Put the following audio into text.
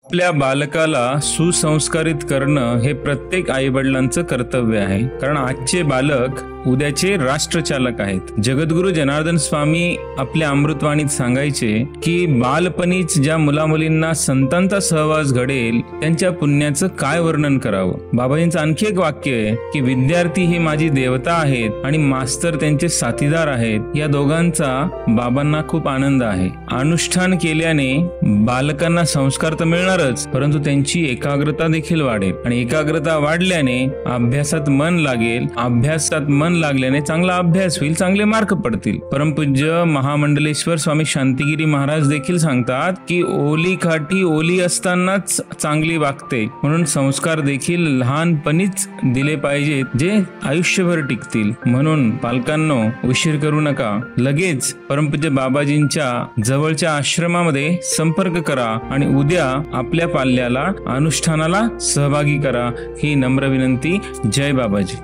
आपल्या बालकाला सुसंस्कारित करणं हे प्रत्येक आईवडिलांचं कर्तव्य आहे, कारण आजचे बालक उद्याचे राष्ट्रचालक आहेत. जगद्गुरु जनार्दन स्वामी आपल्या अमृतवाणीत सांगायचे की बालपणीच ज्या मुलामुलींना संतांचा सहवास घडेल त्यांच्या पुण्याचं काय वर्णन करावं. बाबाजींचं आणखी एक वाक्य आहे की विद्यार्थी हे माझी देवता आहेत आणि मास्तर त्यांचे साथीदार आहेत. या दोघांचा बाबांना खूप आनंद आहे. अनुष्ठान केल्याने बालकांना संस्कार तर मिळणारच, परंतु त्यांची एकाग्रता देखील वाढेल आणि एकाग्रता वाढल्याने अभ्यासात मन लागेल. अभ्यासात मन लागल्याने चांगला अभ्यास होईल, चांगले मार्क पडतील. परमपूज्य महामंडलेश्वर स्वामी शांतिगिरी महाराज देखील सांगतात की ओली काठी ओली असतानाच चांगली वागते, म्हणून संस्कार देखील लहानपणीच दिले पाहिजेत जे आयुष्यभर टिकतील. म्हणून पालकांनो, उशीर करू नका, लगेच परमपूज्य बाबाजींच्या जवळच्या आश्रमामध्ये संपर्क करा आणि उद्या आपल्या पाल्याला अनुष्ठानाला सहभागी करा. ही नम्र विनंती. जय बाबाजी.